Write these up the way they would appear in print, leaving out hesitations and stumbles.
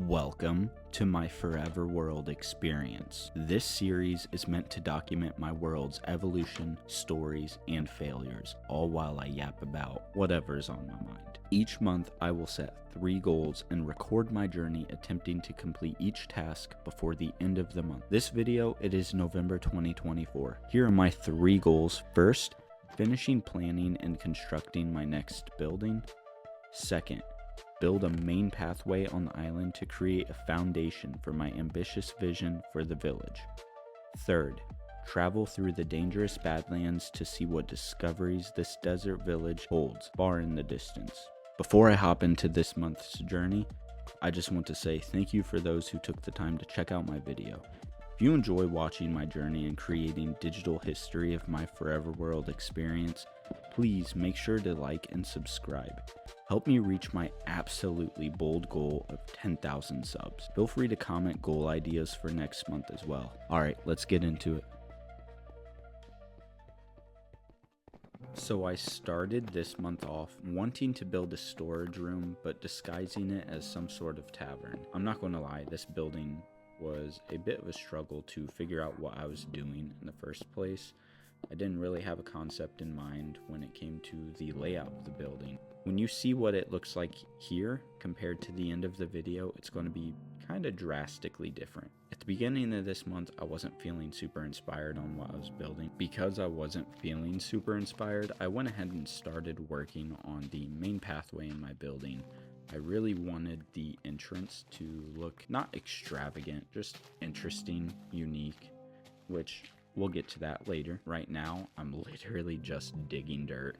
Welcome to my Forever World experience. This series is meant to document my world's evolution, stories, and failures, all while I yap about whatever's on my mind. Each month, I will set 3 goals and record my journey attempting to complete each task before the end of the month. This video, it is November 2024. Here are my 3 goals. First, finishing planning and constructing my next building. Second, build a main pathway on the island to create a foundation for my ambitious vision for the village. Third, travel through the dangerous Badlands to see what discoveries this desert village holds far in the distance. Before I hop into this month's journey, I just want to say thank you for those who took the time to check out my video. If you enjoy watching my journey and creating digital history of my Forever World experience, please make sure to like and subscribe. Help me reach my absolutely bold goal of 10,000 subs. Feel free to comment goal ideas for next month as well. Alright, let's get into it. So I started this month off wanting to build a storage room, but disguising it as some sort of tavern. I'm not going to lie, this building was a bit of a struggle to figure out what I was doing in the first place. I didn't really have a concept in mind when it came to the layout of the building. When you see what it looks like here compared to the end of the video, it's going to be kind of drastically different. At the beginning of this month, I wasn't feeling super inspired on what I was building. Because I wasn't feeling super inspired, I went ahead and started working on the main pathway in my building. I really wanted the entrance to look not extravagant, just interesting, unique, which we'll get to that later. Right now, I'm literally just digging dirt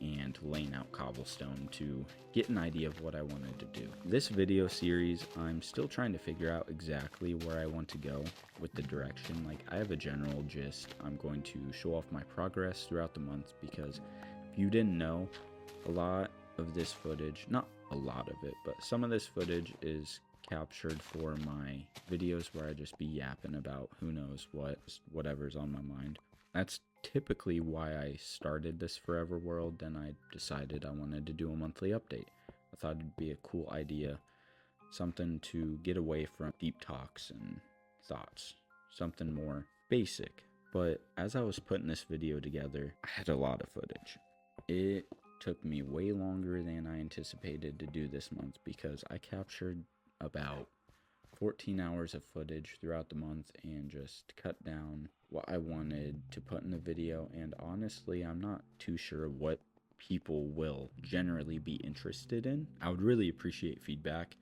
and laying out cobblestone to get an idea of what I wanted to do. This video series, I'm still trying to figure out exactly where I want to go with the direction. Like, I have a general gist. I'm going to show off my progress throughout the month because if you didn't know, a lot of this footage, not a lot of it, but some of this footage is captured for my videos where I just be yapping about who knows what, whatever's on my mind. That's typically why I started this Forever World. Then I decided I wanted to do a monthly update. I thought it'd be a cool idea, something to get away from deep talks and thoughts, something more basic. But as I was putting this video together, I had a lot of footage. It took me way longer than I anticipated to do this month because I captured about 14 hours of footage throughout the month and just cut down what I wanted to put in the video. And honestly, I'm not too sure what people will generally be interested in. I would really appreciate feedback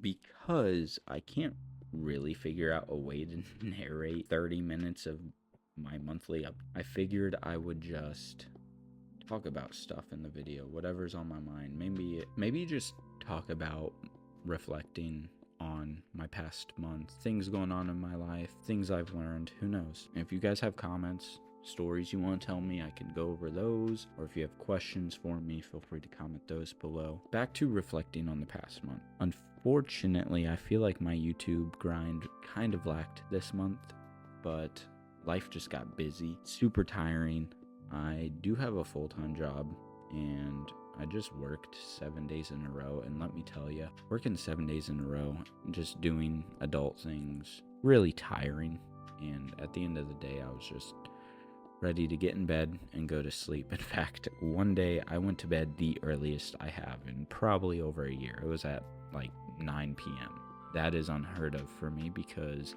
because I can't really figure out a way to narrate 30 minutes of my monthly up. I figured I would just talk about stuff in the video, whatever's on my mind. Maybe just talk about reflecting on my past month, things going on in my life, things I've learned, who knows. And if you guys have comments, stories you want to tell me, I can go over those, or if you have questions for me, feel free to comment those below. Back to reflecting on the past month. Unfortunately, I feel like my YouTube grind kind of lacked this month, but life just got busy, super tiring. I do have a full-time job and I just worked 7 days in a row, and let me tell you, working 7 days in a row, just doing adult things, really tiring. And at the end of the day, I was just ready to get in bed and go to sleep. In fact, one day I went to bed the earliest I have in probably over a year. It was at like 9 p.m. That is unheard of for me because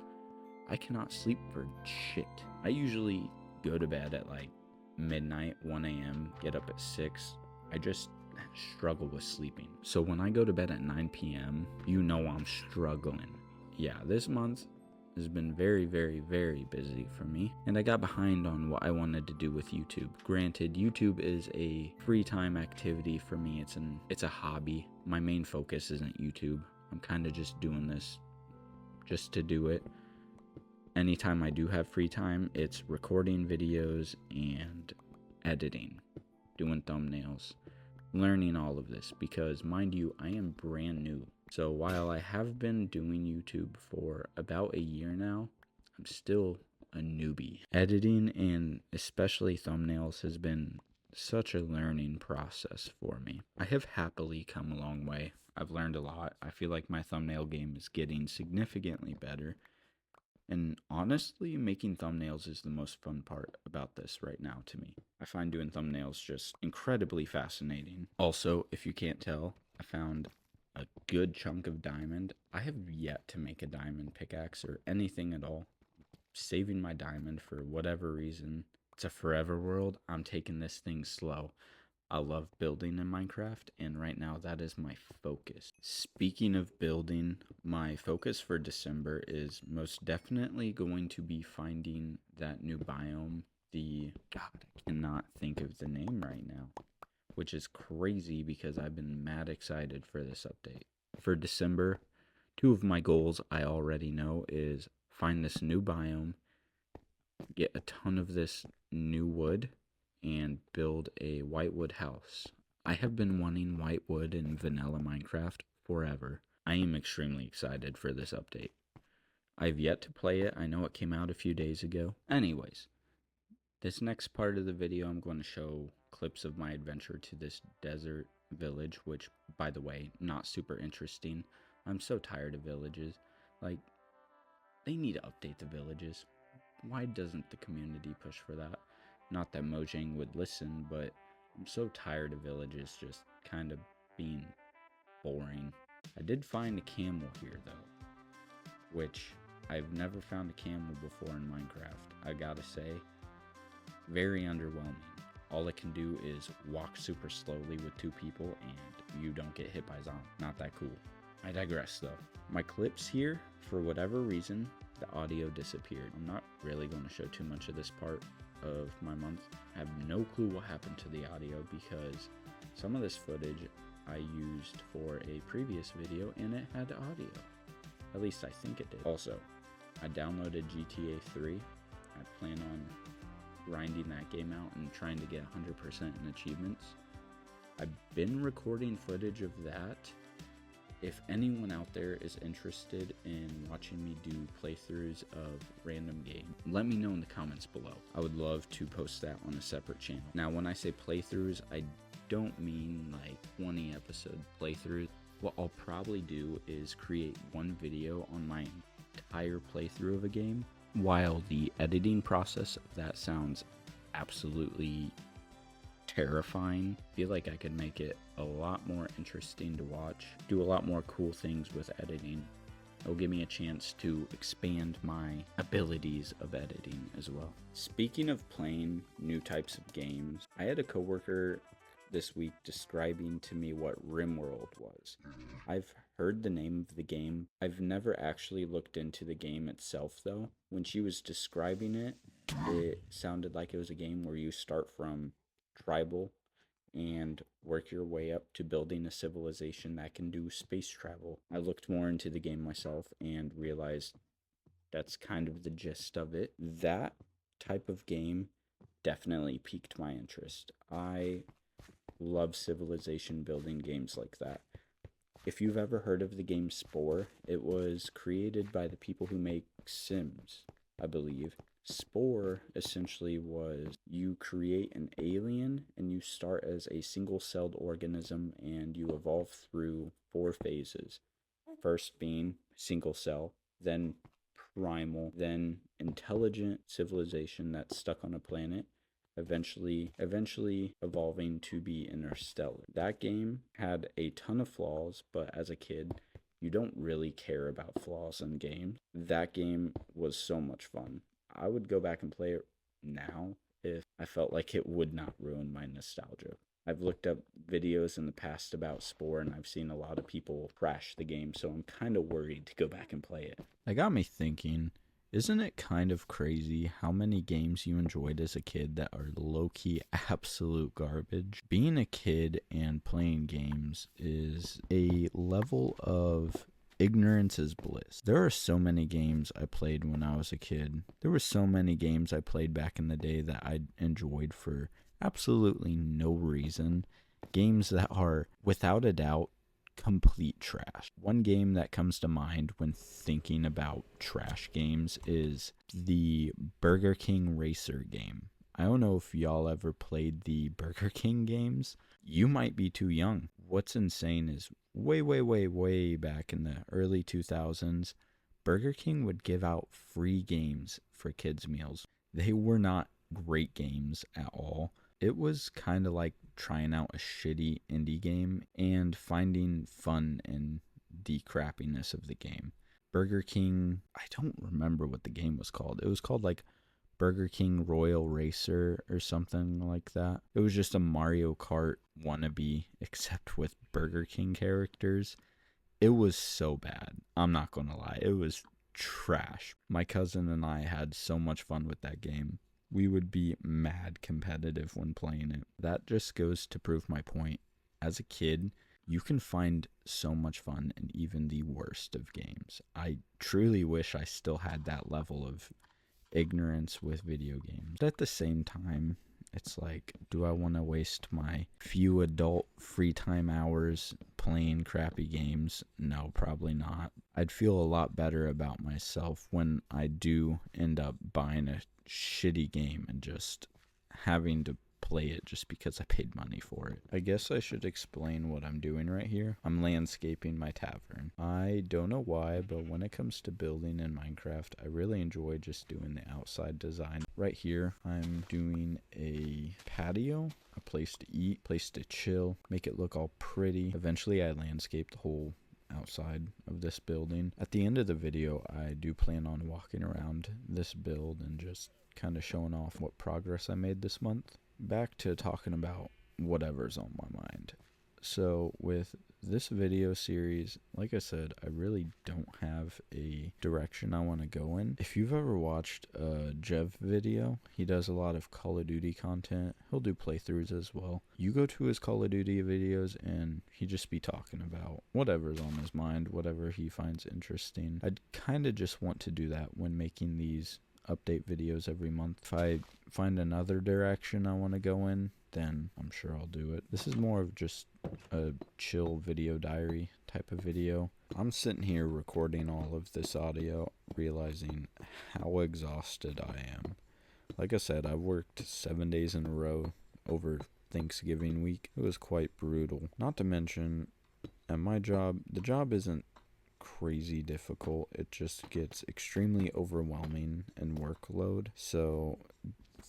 I cannot sleep for shit. I usually go to bed at like midnight, 1 a.m., get up at 6. I just struggle with sleeping. So when I go to bed at 9 p.m., you know I'm struggling. Yeah, this month has been very, very, very busy for me. And I got behind on what I wanted to do with YouTube. Granted, YouTube is a free time activity for me. It's a hobby. My main focus isn't YouTube. I'm kind of just doing this just to do it. Anytime I do have free time, it's recording videos and editing, doing thumbnails, learning all of this because, mind you, I am brand new. So while I have been doing YouTube for about a year now, I'm still a newbie. Editing and especially thumbnails has been such a learning process for me. I have happily come a long way. I've learned a lot. I feel like my thumbnail game is getting significantly better. And honestly, making thumbnails is the most fun part about this right now to me. I find doing thumbnails just incredibly fascinating. Also, if you can't tell, I found a good chunk of diamond. I have yet to make a diamond pickaxe or anything at all. Saving my diamond for whatever reason. It's a forever world. I'm taking this thing slow. I love building in Minecraft, and right now that is my focus. Speaking of building, my focus for December is most definitely going to be finding that new biome. God, I cannot think of the name right now, which is crazy because I've been mad excited for this update. For December, two of my goals I already know is find this new biome, get a ton of this new wood, and build a whitewood house. I have been wanting whitewood in vanilla Minecraft forever. I am extremely excited for this update. I've yet to play it. I know it came out a few days ago. Anyways, this next part of the video I'm going to show clips of my adventure to this desert village, which, by the way, not super interesting. I'm so tired of villages. Like, they need to update the villages. Why doesn't the community push for that? Not that Mojang would listen, but I'm so tired of villages just kind of being boring. I did find a camel here, though, which I've never found a camel before in Minecraft. I gotta say, very underwhelming. All it can do is walk super slowly with two people, and you don't get hit by zombies. Not that cool. I digress, though. My clips here, for whatever reason, the audio disappeared. I'm not really going to show too much of this part of my month. I have no clue what happened to the audio because some of this footage I used for a previous video and it had audio. At least I think it did. Also, I downloaded GTA 3. I plan on grinding that game out and trying to get 100% in achievements. I've been recording footage of that. If anyone out there is interested in watching me do playthroughs of random games, let me know in the comments below. I would love to post that on a separate channel. Now, when I say playthroughs, I don't mean like 20 episode playthroughs. What I'll probably do is create one video on my entire playthrough of a game. While the editing process of that sounds absolutely terrifying, I feel like I could make it a lot more interesting to watch, do a lot more cool things with editing. It'll give me a chance to expand my abilities of editing as well. Speaking of playing new types of games, I had a coworker this week describing to me what RimWorld was. I've heard the name of the game. I've never actually looked into the game itself though. When she was describing it, it sounded like it was a game where you start from tribal and work your way up to building a civilization that can do space travel. I looked more into the game myself and realized that's kind of the gist of it. That type of game definitely piqued my interest. I love civilization building games like that. If you've ever heard of the game Spore, it was created by the people who make Sims, I believe. Spore essentially was you create an alien and you start as a single-celled organism and you evolve through 4 phases. First being single cell, then primal, then intelligent civilization that's stuck on a planet, eventually evolving to be interstellar. That game had a ton of flaws, but as a kid, you don't really care about flaws in games. That game was so much fun. I would go back and play it now if I felt like it would not ruin my nostalgia. I've looked up videos in the past about Spore and I've seen a lot of people crash the game, so I'm kind of worried to go back and play it. That got me thinking, isn't it kind of crazy how many games you enjoyed as a kid that are low-key absolute garbage? Being a kid and playing games is a level of ignorance is bliss. There are so many games I played when I was a kid. There were so many games I played back in the day that I enjoyed for absolutely no reason. Games that are, without a doubt, complete trash. One game that comes to mind when thinking about trash games is the Burger King Racer game. I don't know if y'all ever played the Burger King games. You might be too young. What's insane is way back in the early 2000s, Burger King would give out free games for kids' meals. They were not great games at all. It was kind of like trying out a shitty indie game and finding fun in the crappiness of the game. Burger King, I don't remember what the game was called. It was called like Burger King Royal Racer or something like that. It was just a Mario Kart wannabe, except with Burger King characters. It was so bad. I'm not gonna lie. It was trash. My cousin and I had so much fun with that game. We would be mad competitive when playing it. That just goes to prove my point. As a kid, you can find so much fun in even the worst of games. I truly wish I still had that level of ignorance with video games. But at the same time, it's like, do I want to waste my few adult free time hours playing crappy games? No, probably not. I'd feel a lot better about myself when I do end up buying a shitty game and just having to play it just because I paid money for it. I guess I should explain what I'm doing right here. I'm landscaping my tavern. I don't know why, but when it comes to building in Minecraft, I really enjoy just doing the outside design. Right here, I'm doing a patio, a place to eat, place to chill, make it look all pretty. Eventually, I landscape the whole outside of this building. At the end of the video, I do plan on walking around this build and just kind of showing off what progress I made this month. Back to talking about whatever's on my mind. So with this video series, like I said, I really don't have a direction I want to go in. If you've ever watched a Jev video, he does a lot of Call of Duty content. He'll do playthroughs as well. You go to his Call of Duty videos and he just be talking about whatever's on his mind, whatever he finds interesting. I'd kind of just want to do that when making these update videos every month. If I find another direction I want to go in, then I'm sure I'll do it. This is more of just a chill video diary type of video. I'm sitting here recording all of this audio, realizing how exhausted I am. Like I said, I worked 7 days in a row over Thanksgiving week. It was quite brutal. Not to mention, at my job, the job isn't crazy difficult. It just gets extremely overwhelming in workload. So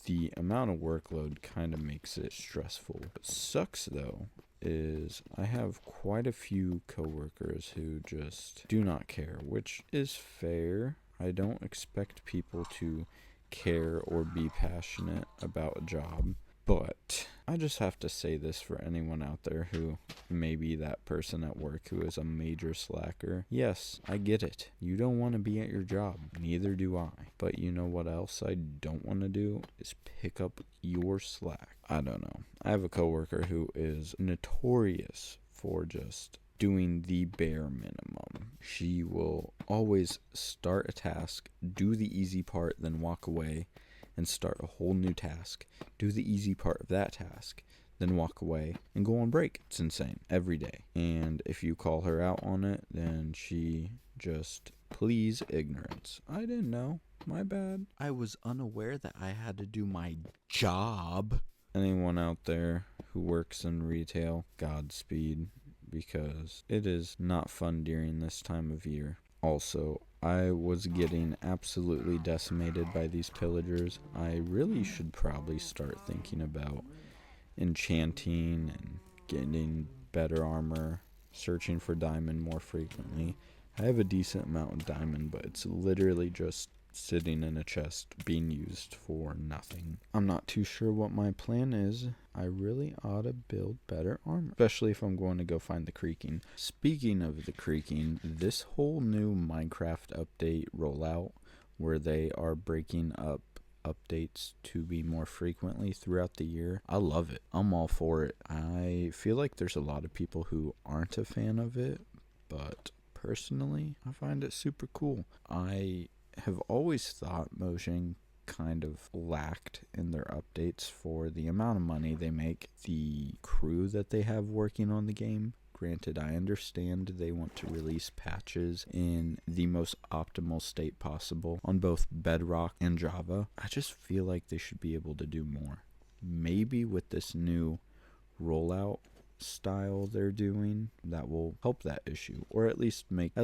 the amount of workload kind of makes it stressful. What sucks though is I have quite a few coworkers who just do not care, which is fair. I don't expect people to care or be passionate about a job. But I just have to say this for anyone out there who may be that person at work who is a major slacker. Yes, I get it. You don't want to be at your job. Neither do I. But you know what else I don't want to do is pick up your slack. I don't know. I have a coworker who is notorious for just doing the bare minimum. She will always start a task, do the easy part, then walk away and start a whole new task, do the easy part of that task, then walk away and go on break. It's insane every day. And if you call her out on it, then she just pleads ignorance. I didn't know. My bad. I was unaware that I had to do my job. Anyone out there who works in retail, Godspeed, because it is not fun during this time of year. Also, I was getting absolutely decimated by these pillagers. I really should probably start thinking about enchanting and getting better armor, searching for diamond more frequently. I have a decent amount of diamond, but it's literally just sitting in a chest being used for nothing. I'm not too sure what my plan is. I really ought to build better armor, especially if I'm going to go find the creaking. Speaking of the creaking, this whole new Minecraft update rollout where they are breaking up updates to be more frequently throughout the year, I love it. I'm all for it. I feel like there's a lot of people who aren't a fan of it, but personally, I find it super cool. I have always thought Mojang kind of lacked in their updates for the amount of money they make, the crew that they have working on the game. Granted, I understand they want to release patches in the most optimal state possible on both Bedrock and Java. I just feel like they should be able to do more. Maybe with this new rollout, style they're doing that will help that issue, or at least make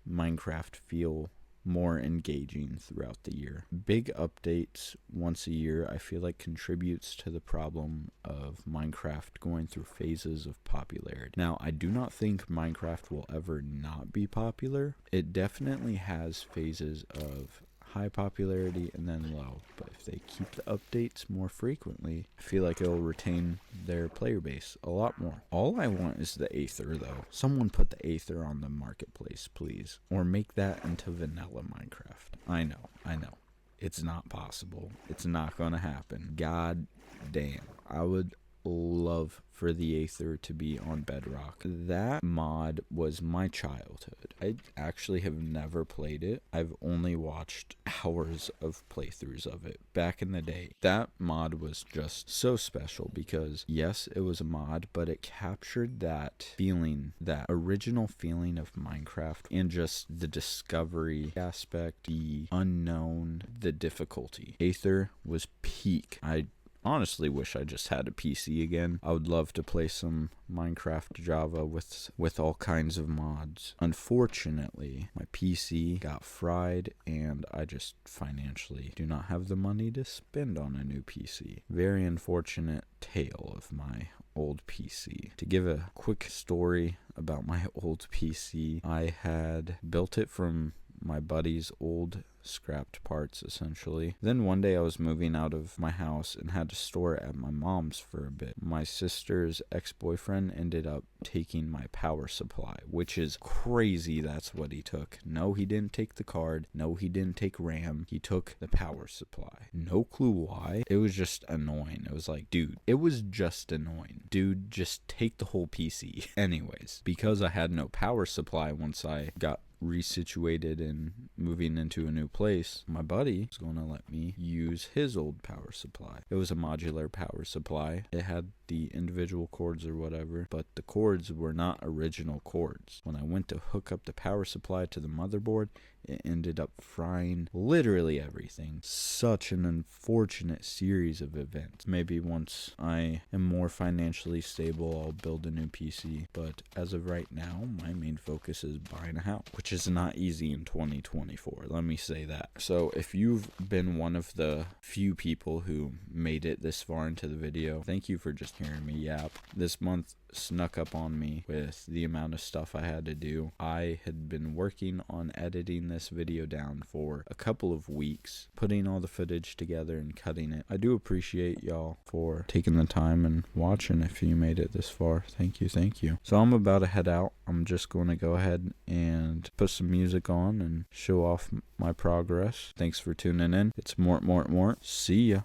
Minecraft feel more engaging throughout the year. Big updates once a year, I feel like, contributes to the problem of Minecraft going through phases of popularity. Now, I do not think Minecraft will ever not be popular. It definitely has phases of high popularity and then low, but if they keep the updates more frequently, I feel like it'll retain their player base a lot more. All I want is the Aether, though. Someone put the Aether on the marketplace, please, or make that into vanilla Minecraft. I know it's not possible. It's not gonna happen. God damn, I would love for the Aether to be on Bedrock. That mod was my childhood. I actually have never played it. I've only watched hours of playthroughs of it back in the day. That mod was just so special because, yes, it was a mod, but it captured that feeling, that original feeling of Minecraft, and just the discovery aspect, the unknown, the difficulty. Aether was peak. I honestly wish I just had a PC again. I would love to play some Minecraft Java with all kinds of mods. Unfortunately, my PC got fried and I just financially do not have the money to spend on a new PC. Very unfortunate tale of my old PC. To give a quick story about my old PC, I had built it from my buddy's old scrapped parts, essentially. Then one day I was moving out of my house and had to store it at my mom's for a bit. My sister's ex-boyfriend ended up taking my power supply, which is crazy. That's what he took. No, he didn't take the card. No, he didn't take RAM. He took the power supply. No clue why. It was just annoying. It was like, dude, it was just annoying. Dude, just take the whole PC. Anyways, because I had no power supply once I got resituated and moving into a new place, my buddy was going to let me use his old power supply. It was a modular power supply. It had the individual cords or whatever, but the cords were not original cords. When I went to hook up the power supply to the motherboard, it ended up frying literally everything. Such an unfortunate series of events. Maybe once I am more financially stable, I'll build a new PC. But as of right now, my main focus is buying a house, which is not easy in 2024. Let me say that. So if you've been one of the few people who made it this far into the video, thank you for just hearing me yap. This month snuck up on me with the amount of stuff I had to do. I had been working on editing this video down for a couple of weeks, putting all the footage together and cutting it. I do appreciate y'all for taking the time and watching. If you made it this far, thank you. So I'm about to head out. I'm just going to go ahead and put some music on and show off my progress. Thanks for tuning in. It's MortMortMort. See ya.